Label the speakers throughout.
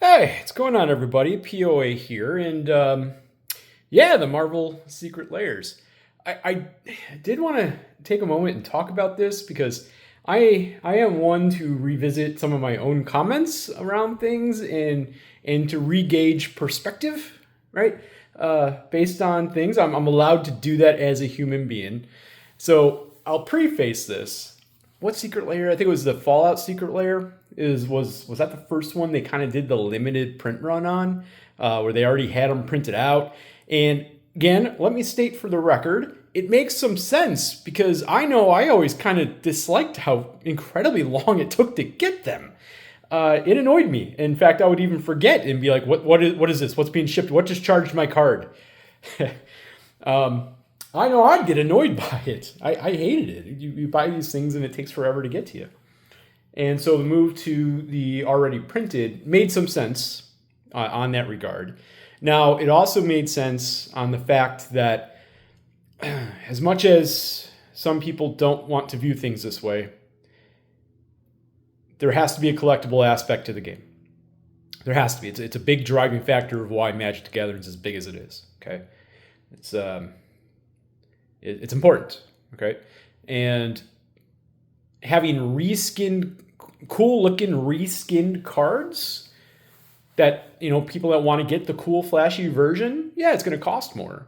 Speaker 1: Hey, what's going on, everybody? POA here, and yeah, the Marvel Secret Layers. I did want to take a moment and talk about this because I am one to revisit some of my own comments around things and to re-gauge perspective, right? Based on things, I'm allowed to do that as a human being. So I'll preface this. What secret layer? I think it was the Fallout secret layer. Was that the first one they kind of did the limited print run on, where they already had them printed out? And again, let me state for the record, it makes some sense because I know I always kind of disliked how incredibly long it took to get them. It annoyed me. In fact, I would even forget and be like, "What is this? What's being shipped? What just charged my card?" I know I'd get annoyed by it. I hated it. You buy these things and it takes forever to get to you. And so the move to the already printed made some sense on that regard. Now, it also made sense on the fact that as much as some people don't want to view things this way, there has to be a collectible aspect to the game. There has to be. It's a big driving factor of why Magic the Gathering is as big as it is. Okay, it's important. Okay, and having cool looking reskinned cards that, people that want to get the cool flashy version, yeah, it's going to cost more.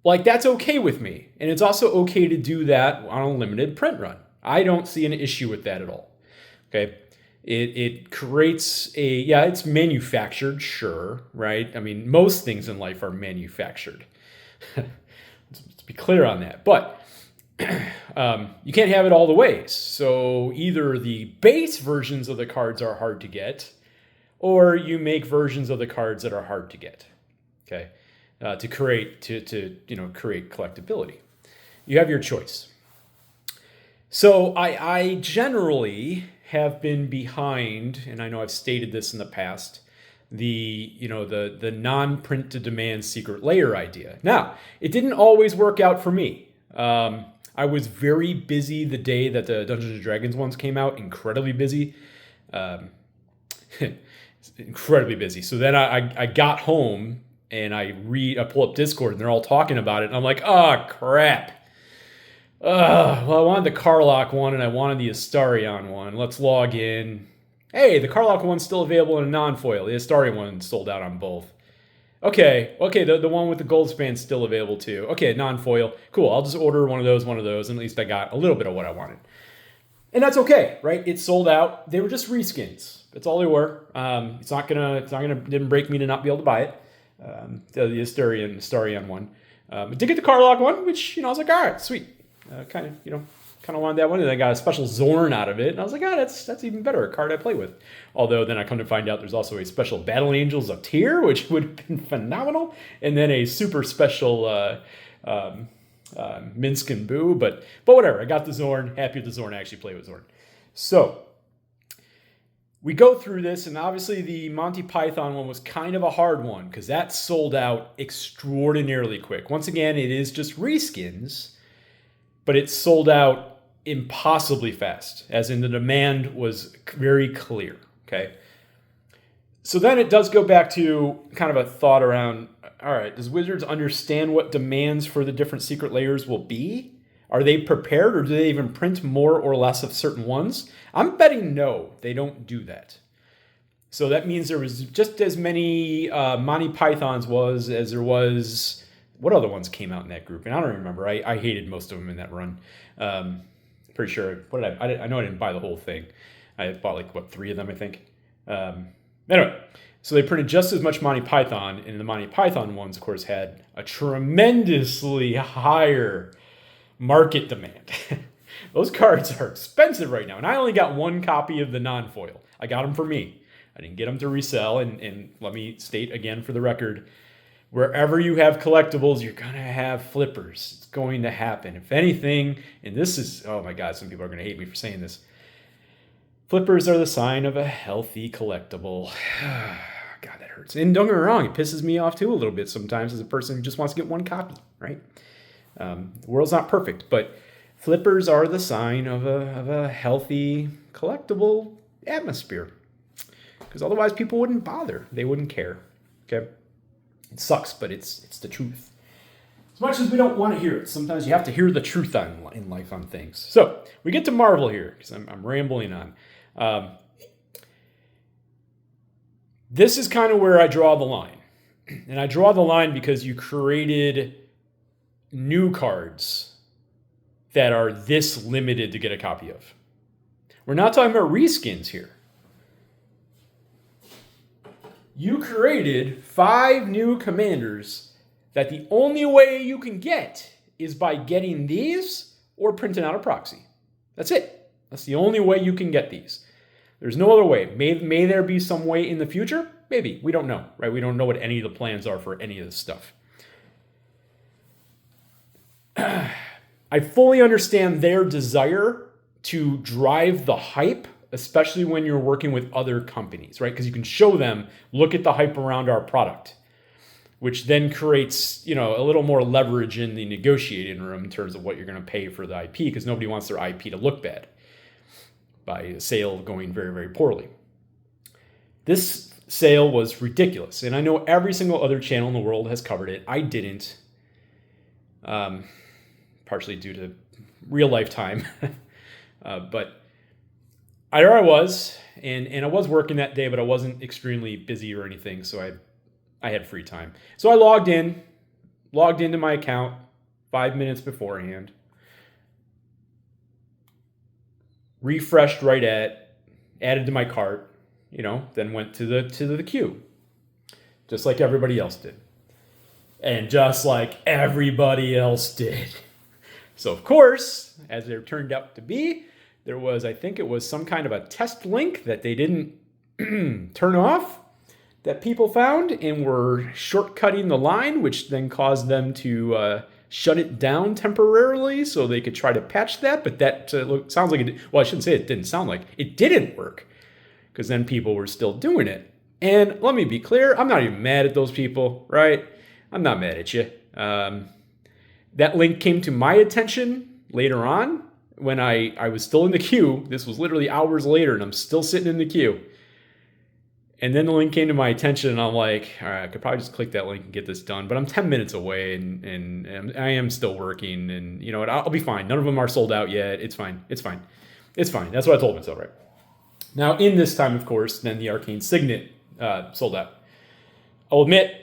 Speaker 1: Like, that's okay with me. And it's also okay to do that on a limited print run. I don't see an issue with that at all. Okay. It creates it's manufactured, sure, right? I mean, most things in life are manufactured. Let's be clear on that. But you can't have it all the ways. So either the base versions of the cards are hard to get, or you make versions of the cards that are hard to get. Okay, to create collectability. You have your choice. So I generally have been behind, and I know I've stated this in the past, the non-print to demand secret layer idea. Now, it didn't always work out for me. I was very busy the day that the Dungeons and Dragons ones came out, incredibly busy. Incredibly busy. So then I got home and I pull up Discord and they're all talking about it. And I'm like, oh, crap. Well, I wanted the Karlach one and I wanted the Astarion one. Let's log in. Hey, the Karlach one's still available in a non-foil. The Astarion one sold out on both. Okay, the one with the gold span's still available too. Okay, non-foil. Cool, I'll just order one of those, and at least I got a little bit of what I wanted. And that's okay, right? It sold out. They were just reskins. That's all they were. Didn't break me to not be able to buy it. The Astarion one. I did get the Karlach one, which, I was like, all right, sweet. Kind of wanted that one, and I got a special Zorn out of it, and I was like, that's even better, a card I play with. Although then I come to find out there's also a special Battle Angels of Tyr, which would have been phenomenal, and then a super special Minsk and Boo, but whatever. I got the Zorn, happy with the Zorn. I actually play with Zorn. So we go through this, and obviously the Monty Python one was kind of a hard one because that sold out extraordinarily quick. Once again, it is just reskins, but it sold out impossibly fast, as in the demand was very clear, okay? So then it does go back to kind of a thought around, all right, does Wizards understand what demands for the different secret layers will be? Are they prepared, or do they even print more or less of certain ones? I'm betting no, they don't do that. So that means there was just as many Monty Pythons as there was... What other ones came out in that group? And I don't remember. I hated most of them in that run. Pretty sure. I know I didn't buy the whole thing. I bought 3 of them, I think. Anyway, so they printed just as much Monty Python, and the Monty Python ones, of course, had a tremendously higher market demand. Those cards are expensive right now, and I only got 1 copy of the non-foil. I got them for me. I didn't get them to resell, and let me state again for the record, wherever you have collectibles, you're going to have flippers. It's going to happen. If anything, and this is, oh my God, some people are going to hate me for saying this. Flippers are the sign of a healthy collectible. God, that hurts. And don't get me wrong, it pisses me off too a little bit sometimes as a person who just wants to get 1 copy, right? The world's not perfect, but flippers are the sign of a healthy collectible atmosphere. because otherwise people wouldn't bother. They wouldn't care. Okay? It sucks, but it's the truth. As much as we don't want to hear it, sometimes you have to hear the truth in life on things. So we get to Marvel here, because I'm rambling on. This is kind of where I draw the line. And I draw the line because you created new cards that are this limited to get a copy of. We're not talking about reskins here. You created 5 new commanders that the only way you can get is by getting these or printing out a proxy. That's it. That's the only way you can get these. There's no other way. May there be some way in the future? Maybe. We don't know, right? We don't know what any of the plans are for any of this stuff. I fully understand their desire to drive the hype, especially when you're working with other companies, right? Because you can show them, look at the hype around our product, which then creates, a little more leverage in the negotiating room in terms of what you're going to pay for the IP, because nobody wants their IP to look bad by a sale going very, very poorly. This sale was ridiculous, and I know every single other channel in the world has covered it. I didn't, partially due to real life time, but there I was, and I was working that day, but I wasn't extremely busy or anything, so I had free time. So I logged into my account 5 minutes beforehand, refreshed added to my cart, then went to the queue, just like everybody else did. And just like everybody else did. So of course, as there turned out to be, there was, I think it was some kind of a test link that they didn't turn off that people found and were shortcutting the line, which then caused them to shut it down temporarily so they could try to patch that. But that sounds like it. Well, I shouldn't say it didn't sound like it didn't work, because then people were still doing it. And let me be clear, I'm not even mad at those people, right? I'm not mad at you. That link came to my attention later on when I was still in the queue. This was literally hours later, and I'm still sitting in the queue. And then the link came to my attention, and I'm like, all right, I could probably just click that link and get this done. But I'm 10 minutes away, and I am still working. And you know what? I'll be fine. None of them are sold out yet. It's fine. It's fine. It's fine. That's what I told myself, right? Now, in this time, of course, then the Arcane Signet sold out. I'll admit,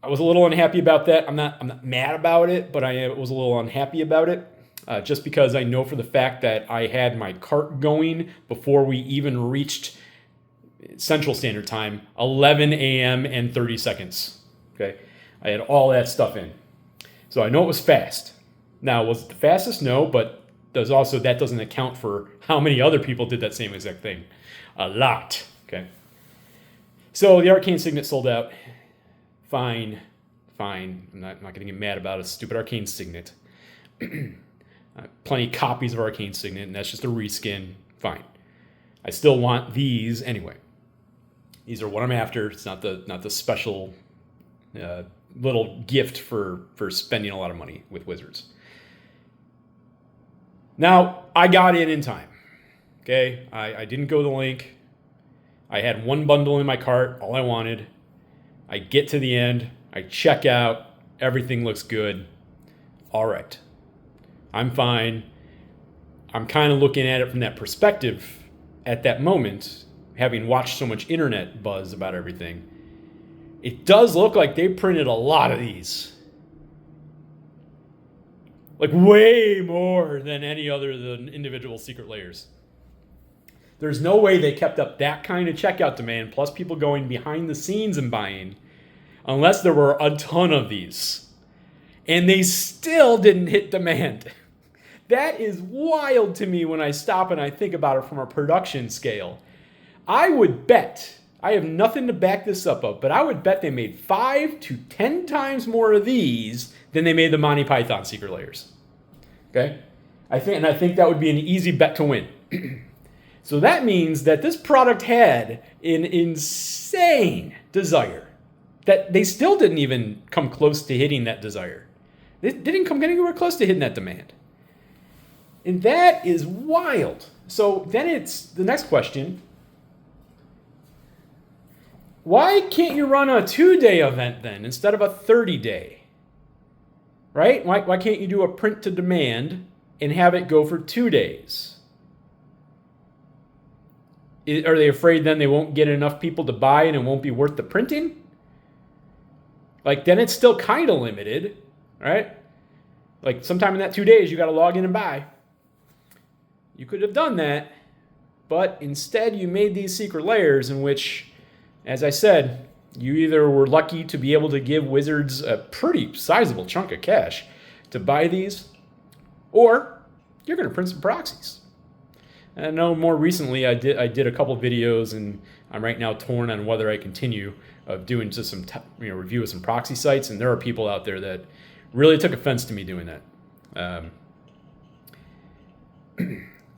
Speaker 1: I was a little unhappy about that. I'm not mad about it, but I was a little unhappy about it. Just because I know for the fact that I had my cart going before we even reached Central Standard Time, 11 a.m. and 30 seconds. Okay, I had all that stuff in. So I know it was fast. Now, was it the fastest? No, but that doesn't account for how many other people did that same exact thing. A lot. Okay. So the Arcane Signet sold out. Fine. I'm not going to get mad about a stupid Arcane Signet. Plenty of copies of Arcane Signet, and that's just a reskin. Fine. I still want these anyway. These are what I'm after. It's not the special little gift for spending a lot of money with Wizards. Now, I got in time. Okay? I didn't go the link. I had one bundle in my cart, all I wanted. I get to the end. I check out. Everything looks good. All right. I'm fine. I'm kind of looking at it from that perspective at that moment, having watched so much internet buzz about everything. It does look like they printed a lot of these. Like way more than any other than individual secret layers. There's no way they kept up that kind of checkout demand, plus people going behind the scenes and buying, unless there were a ton of these. And they still didn't hit demand. That is wild to me when I stop and I think about it from a production scale. I would bet, I have nothing to back this up of, but I would bet they made 5 to 10 times more of these than they made the Monty Python secret layers. Okay? I think that would be an easy bet to win. So that means that this product had an insane desire that they still didn't even come close to hitting that desire. They didn't come anywhere close to hitting that demand. And that is wild. So then it's the next question. Why can't you run a 2-day event then instead of a 30-day? Right? Why can't you do a print to demand and have it go for 2 days? Are they afraid then they won't get enough people to buy and it won't be worth the printing? Like, then it's still kind of limited, right? Like, sometime in that 2 days, you got to log in and buy. You could have done that, but instead you made these secret lairs in which, as I said, you either were lucky to be able to give Wizards a pretty sizable chunk of cash to buy these, or you're going to print some proxies. And I know more recently I did a couple videos, and I'm right now torn on whether I continue of doing just some review of some proxy sites, and there are people out there that really took offense to me doing that.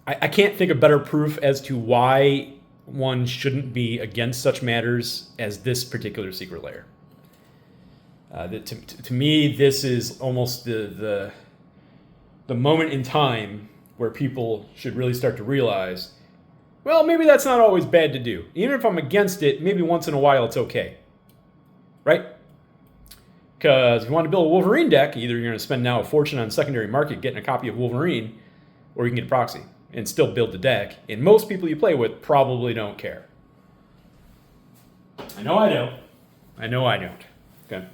Speaker 1: I can't think of better proof as to why one shouldn't be against such matters as this particular secret lair. To me, this is almost the moment in time where people should really start to realize, well, maybe that's not always bad to do. Even if I'm against it, maybe once in a while it's okay. Right? Because if you want to build a Wolverine deck, either you're going to spend now a fortune on secondary market getting a copy of Wolverine, or you can get a proxy and still build the deck. And most people you play with probably don't care. I know I don't. I know I don't. Okay.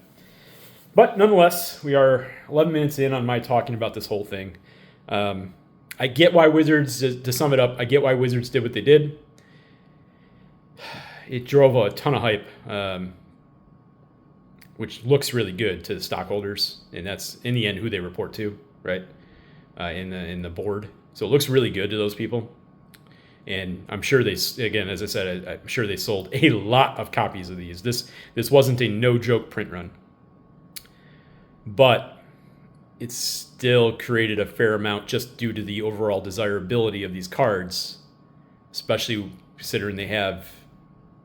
Speaker 1: But nonetheless, we are 11 minutes in on my talking about this whole thing. I get why Wizards, to sum it up, I get why Wizards did what they did. It drove a ton of hype, which looks really good to the stockholders, and that's in the end who they report to, right? In the board, so it looks really good to those people. And I'm sure they, again, as I said, I'm sure they sold a lot of copies of these. This wasn't a no joke print run, but it still created a fair amount just due to the overall desirability of these cards, especially considering they have,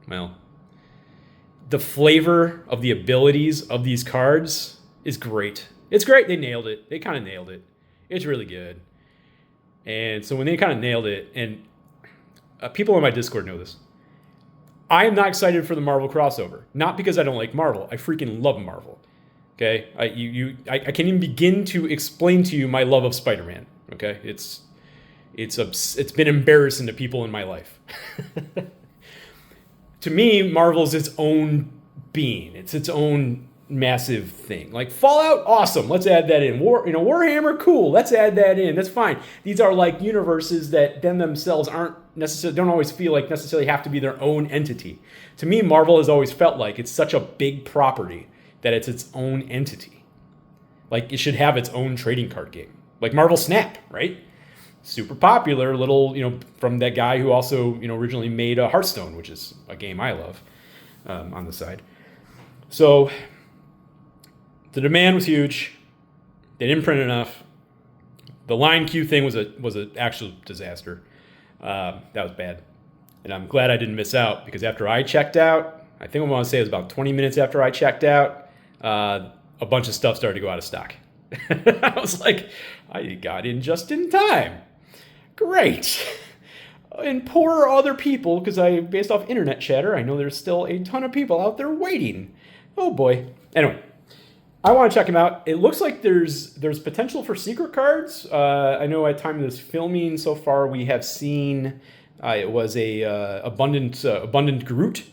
Speaker 1: well, the flavor of the abilities of these cards is great. It's great. They nailed it. They kind of nailed it. It's really good. And so when they kind of nailed it, and people on my Discord know this, I am not excited for the Marvel crossover. Not because I don't like Marvel. I freaking love Marvel. Okay, I can't even begin to explain to you my love of Spider-Man. Okay, it's been embarrassing to people in my life. To me, Marvel's its own being. It's its own massive thing. Like Fallout, awesome. Let's add that in. Warhammer, cool. Let's add that in. That's fine. These are like universes that themselves don't always feel like necessarily have to be their own entity. To me, Marvel has always felt like it's such a big property that it's its own entity. Like it should have its own trading card game. Like Marvel Snap, right? Super popular, little, from that guy who also, originally made Hearthstone, which is a game I love on the side. So the demand was huge. They didn't print enough. The line queue thing was an actual disaster. That was bad. And I'm glad I didn't miss out, because after I checked out, I think I want to say it was about 20 minutes after I checked out, a bunch of stuff started to go out of stock. I was like, I got in just in time. Great. And poor other people, because based off internet chatter, I know there's still a ton of people out there waiting. Oh boy. Anyway, I want to check them out. It looks like there's potential for secret cards. I know at time of this filming so far we have seen it was a abundant Groot,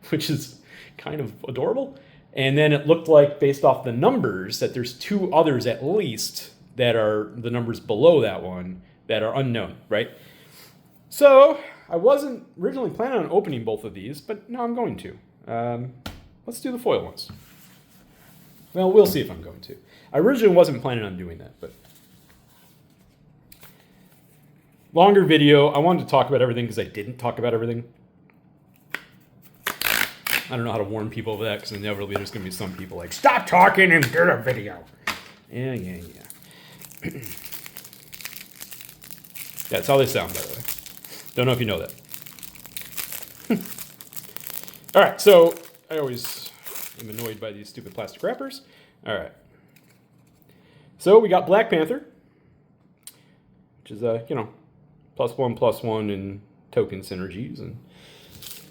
Speaker 1: which is kind of adorable. And then it looked like, based off the numbers, that there's 2 others at least that are the numbers below that one that are unknown, right? So I wasn't originally planning on opening both of these, but now I'm going to. Let's do the foil ones. Well, we'll see if I'm going to. I originally wasn't planning on doing that, but longer video. I wanted to talk about everything because I didn't talk about everything. I don't know how to warn people of that, because inevitably there's going to be some people like, stop talking and get a video. Yeah. That's how they sound, by the way. Don't know if you know that. All right, so I always am annoyed by these stupid plastic wrappers. All right. So we got Black Panther, which is, +1/+1 in token synergies and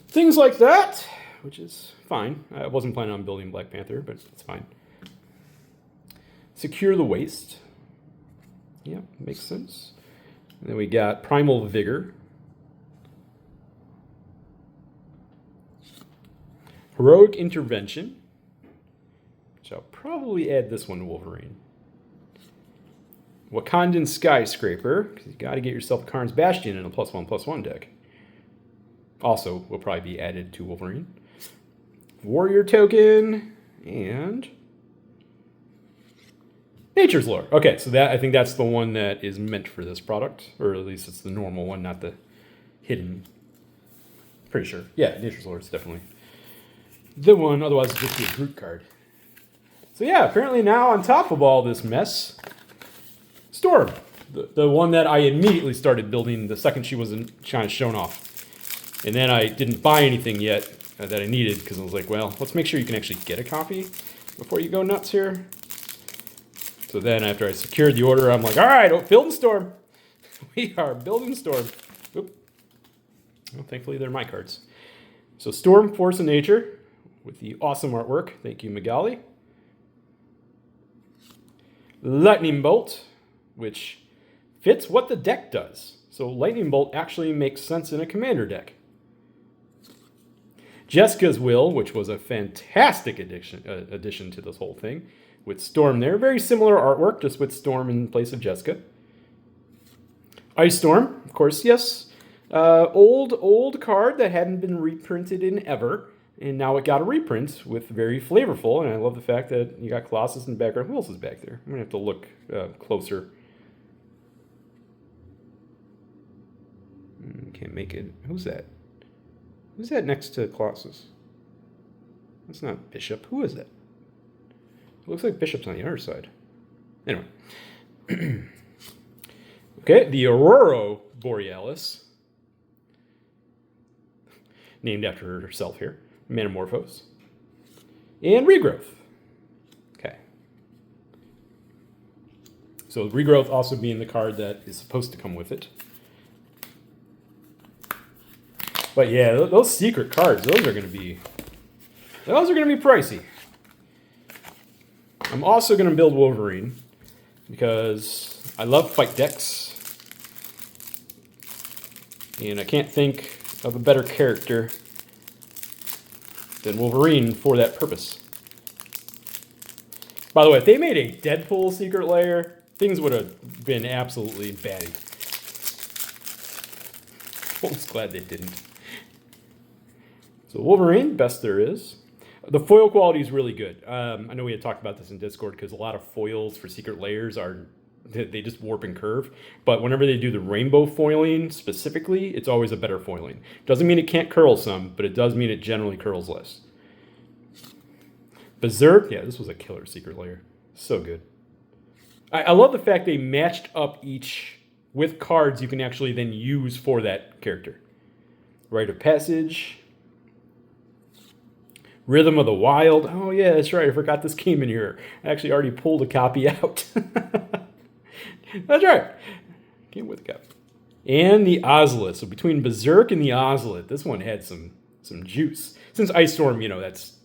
Speaker 1: things like that. which is fine. I wasn't planning on building Black Panther, but it's fine. Secure the Waste. Yeah, makes sense. And then we got Primal Vigor. Heroic Intervention, which I'll probably add this one to Wolverine. Wakandan Skyscraper, because you got to get yourself a Karn's Bastion in a +1/+1 deck. Also will probably be added to Wolverine. Warrior Token, and Nature's Lore. Okay, so that I think that's the one that is meant for this product, or at least it's the normal one, not the hidden. Pretty sure. Yeah, Nature's Lore is definitely the one, otherwise it'd just be a Groot card. So yeah, apparently now on top of all this mess, Storm, the one that I immediately started building the second she was kind of shown off. And then I didn't buy anything yet that I needed because I was like, well, let's make sure you can actually get a copy before you go nuts here. So then after I secured the order, I'm like, all right, building Storm. We are building Storm. Oop. Well, thankfully they're my cards. So Storm, Force of Nature with the awesome artwork. Thank you, Magali. Lightning Bolt, which fits what the deck does. So Lightning Bolt actually makes sense in a commander deck. Jessica's Will, which was a fantastic addition to this whole thing, with Storm there. Very similar artwork, just with Storm in place of Jessica. Ice Storm, of course, yes. Old card that hadn't been reprinted in ever. And now it got a reprint with very flavorful. And I love the fact that you got Colossus in the background. Who else is back there? I'm going to have to look closer. Can't make it. Who's that? Who's that next to Colossus? That's not Bishop. Who is that? It looks like Bishop's on the other side. Anyway. Okay, the Aurora Borealis. Named after herself here. Metamorphose. And Regrowth. Okay. So Regrowth also being the card that is supposed to come with it. But yeah, those secret cards, those are going to be pricey. I'm also going to build Wolverine because I love fight decks. And I can't think of a better character than Wolverine for that purpose. By the way, if they made a Deadpool Secret Lair, things would have been absolutely batty. Almost glad they didn't. So Wolverine, best there is. The foil quality is really good. I know we had talked about this in Discord because a lot of foils for Secret Lairs they just warp and curve. But whenever they do the rainbow foiling specifically, it's always a better foiling. Doesn't mean it can't curl some, but it does mean it generally curls less. Berserk, yeah, this was a killer Secret Lair. So good. I love the fact they matched up each with cards you can actually then use for that character. Rite of Passage. Rhythm of the Wild. Oh yeah, that's right. I forgot this came in here. I actually already pulled a copy out. That's right. Came with a copy. And the Ozolith. So between Berserk and the Ozolith, this one had some juice. Since Ice Storm, that's...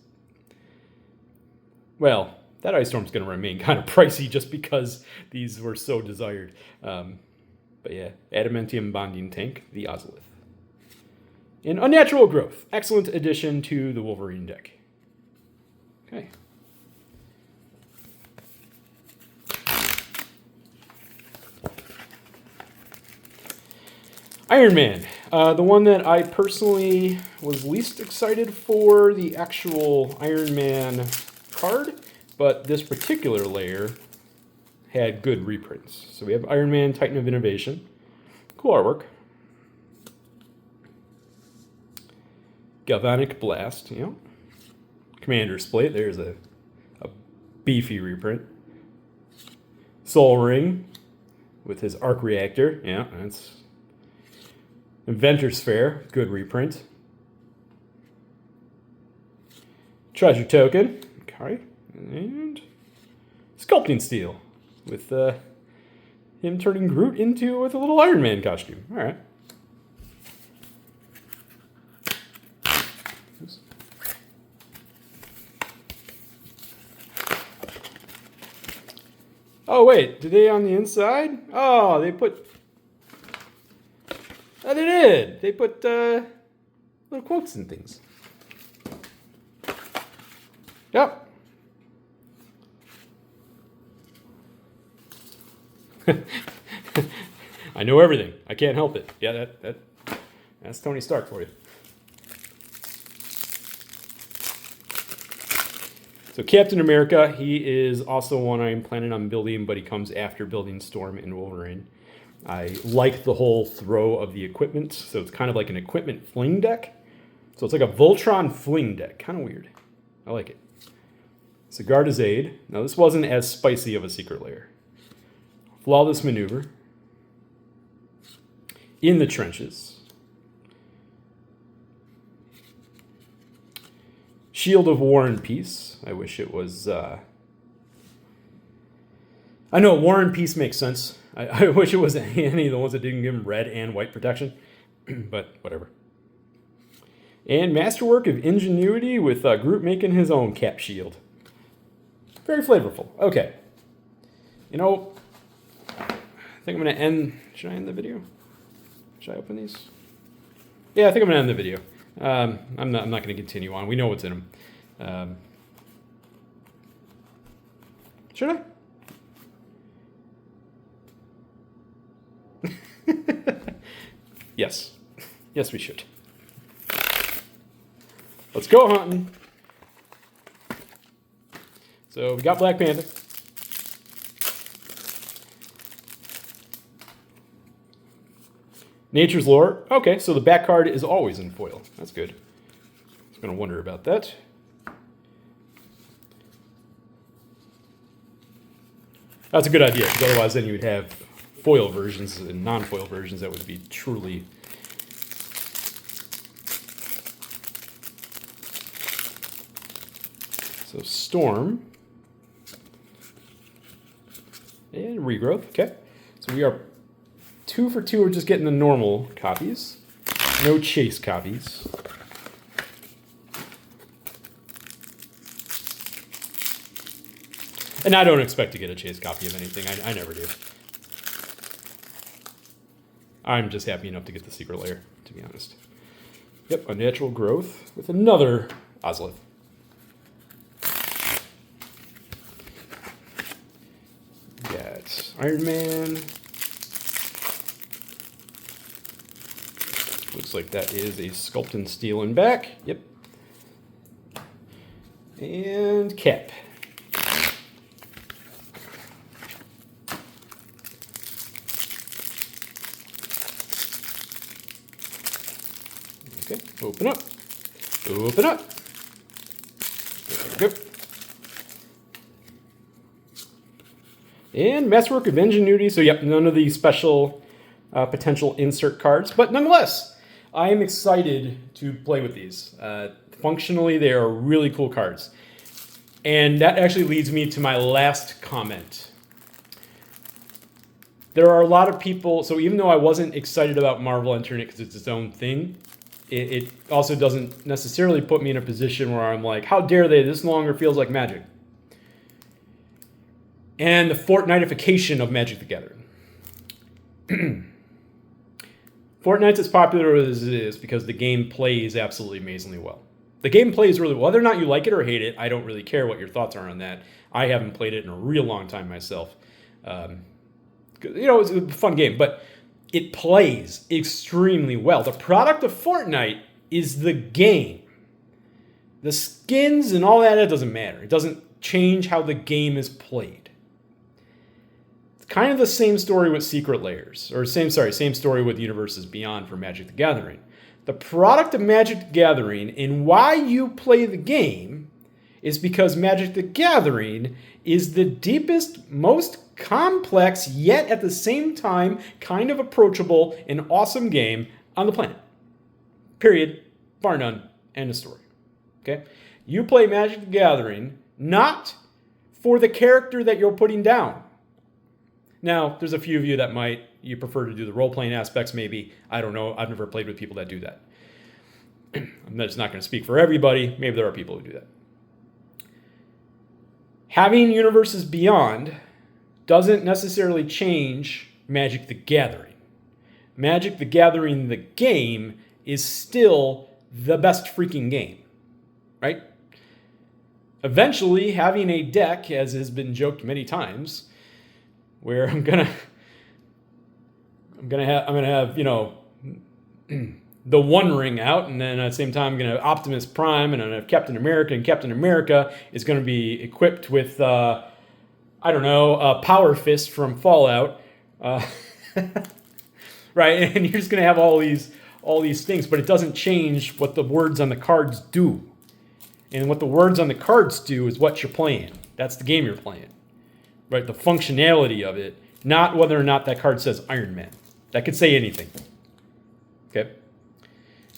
Speaker 1: Well, that Ice Storm's going to remain kind of pricey just because these were so desired. But yeah, Adamantium Bonding Tank, the Ozolith. And Unnatural Growth. Excellent addition to the Wolverine deck. Okay. Iron Man. The one that I personally was least excited for, the actual Iron Man card, but this particular layer had good reprints. So we have Iron Man, Titan of Innovation. Cool artwork. Galvanic Blast, Commander Split, there's a beefy reprint. Soul Ring with his arc reactor, that's Inventor's Fair, good reprint. Treasure Token, okay, and Sculpting Steel with him turning Groot with a little Iron Man costume. All right. Oh, wait. Did they on the inside? Oh, they put... Oh, they did. They put little quotes and things. Yep. I know everything. I can't help it. Yeah, that's Tony Stark for you. So Captain America, he is also one I'm planning on building, but he comes after building Storm and Wolverine. I like the whole throw of the equipment, so it's kind of like an equipment fling deck. So it's like a Voltron fling deck, kind of weird. I like it. Cigar de Zade. Now this wasn't as spicy of a secret lair. Flawless maneuver. In the trenches. Shield of War and Peace. I wish it was... I know, War and Peace makes sense. I wish it was any of the ones that didn't give him red and white protection. But whatever. And Masterwork of Ingenuity with Groot making his own cap shield. Very flavorful. Okay. You know, I think I'm going to end... Should I end the video? Should I open these? Yeah, I think I'm going to end the video. I'm not going to continue on. We know what's in them. Should I? Yes. Yes, we should. Let's go hunting. So we got Black Panther. Nature's Lore. Okay, so the back card is always in foil. That's good. I was going to wonder about that. That's a good idea, because otherwise then you would have foil versions and non-foil versions that would be truly... So Storm. And Regrowth, okay. So we are 2 for 2, we're just getting the normal copies. No chase copies. And I don't expect to get a chase copy of anything. I never do. I'm just happy enough to get the secret lair, to be honest. Yep, Unnatural Growth with another Ozlith. Got Iron Man. Looks like that is a Sculpt and Steel in back. Yep. And Cap. Okay, open up. Open up. There we go. And Masterwork of Ingenuity. So, yep, none of the special potential insert cards. But nonetheless, I am excited to play with these. Functionally, they are really cool cards. And that actually leads me to my last comment. There are a lot of people, so even though I wasn't excited about Marvel entering it because it's its own thing, it also doesn't necessarily put me in a position where I'm like, how dare they? This no longer feels like Magic. And the Fortnitification of Magic the Gathering. Fortnite's as popular as it is because the game plays absolutely amazingly well. The game plays really well. Whether or not you like it or hate it, I don't really care what your thoughts are on that. I haven't played it in a real long time myself. You know, it's a fun game, but it plays extremely well. The product of Fortnite is the game. The skins and all that, it doesn't matter. It doesn't change how the game is played. It's kind of the same story with Secret Lairs, or same story with Universes Beyond for Magic the Gathering. The product of Magic the Gathering and why you play the game is because Magic the Gathering is the deepest, most complex, yet at the same time kind of approachable and awesome game on the planet. Period. Bar none. End of story. Okay? You play Magic the Gathering not for the character that you're putting down. Now, there's a few of you that you prefer to do the role-playing aspects, maybe. I don't know. I've never played with people that do that. I'm just not going to speak for everybody. Maybe there are people who do that. Having Universes Beyond doesn't necessarily change Magic the Gathering. Magic the Gathering, the game, is still the best freaking game, right? Eventually, having a deck, as has been joked many times, where I'm gonna have the One Ring out, and then at the same time I'm gonna have Optimus Prime, and I'm gonna have Captain America, and Captain America is gonna be equipped with a Power Fist from Fallout, right? And you're just gonna have all these things, but it doesn't change what the words on the cards do. And what the words on the cards do is what you're playing. That's the game you're playing, right? The functionality of it, not whether or not that card says Iron Man. That could say anything. Okay.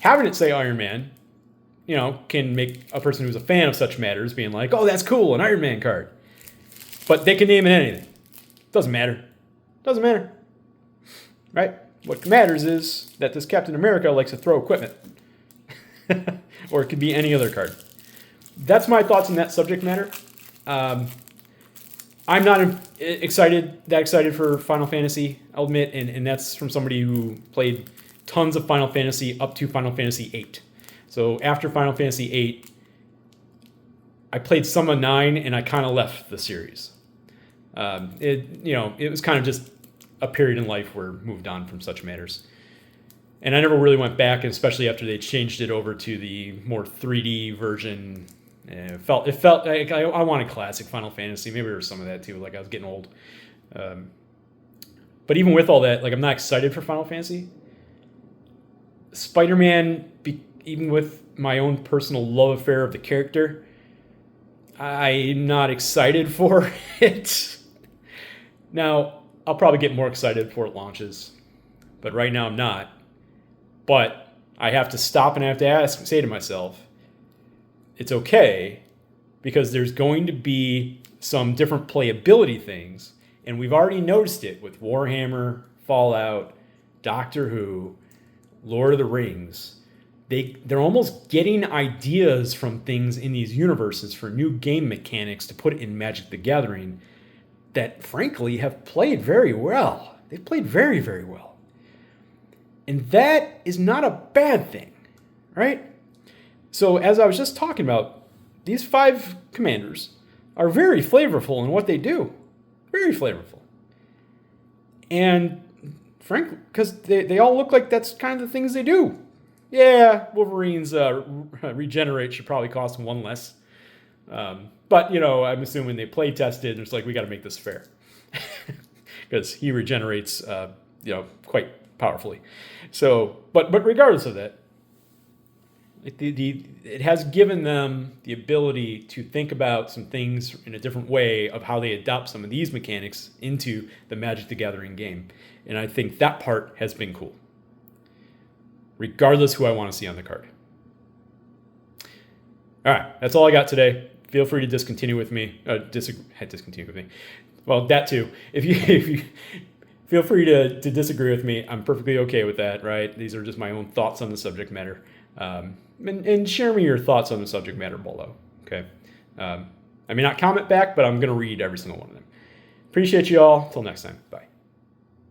Speaker 1: Having it say Iron Man, can make a person who's a fan of such matters being like, oh, that's cool, an Iron Man card. But they can name it anything. Doesn't matter. Doesn't matter. Right? What matters is that this Captain America likes to throw equipment. Or it could be any other card. That's my thoughts on that subject matter. I'm not excited for Final Fantasy, I'll admit, and that's from somebody who played tons of Final Fantasy up to Final Fantasy VIII. So after Final Fantasy VIII, I played some of 9, and I kind of left the series. It was kind of just a period in life where I moved on from such matters. And I never really went back, especially after they changed it over to the more 3D version. It felt like I wanted classic Final Fantasy. Maybe there was some of that too, like I was getting old. But even with all that, I'm not excited for Final Fantasy. Spider-Man, even with my own personal love affair of the character, I'm not excited for it. Now, I'll probably get more excited before it launches, but right now I'm not. But I have to stop and I have to say to myself, it's okay, because there's going to be some different playability things, and we've already noticed it with Warhammer, Fallout, Doctor Who, Lord of the Rings. They're almost getting ideas from things in these universes for new game mechanics to put in Magic the Gathering that, frankly, have played very well. They've played very, very well. And that is not a bad thing, right? So as I was just talking about, these 5 commanders are very flavorful in what they do. Very flavorful. And frankly, because they all look like that's kind of the things they do. Yeah, Wolverine's regenerate should probably cost 1 less. But, I'm assuming they play tested, and it's like, we got to make this fair. Because he regenerates, quite powerfully. So, but regardless of that, it has given them the ability to think about some things in a different way of how they adopt some of these mechanics into the Magic the Gathering game. And I think that part has been cool. Regardless who I want to see on the card. All right, that's all I got today. Feel free to discontinue with me. Discontinue with me. Well, that too. If you feel free to disagree with me, I'm perfectly okay with that, right? These are just my own thoughts on the subject matter. And share me your thoughts on the subject matter below, okay? I may not comment back, but I'm going to read every single one of them. Appreciate you all. Till next time. Bye.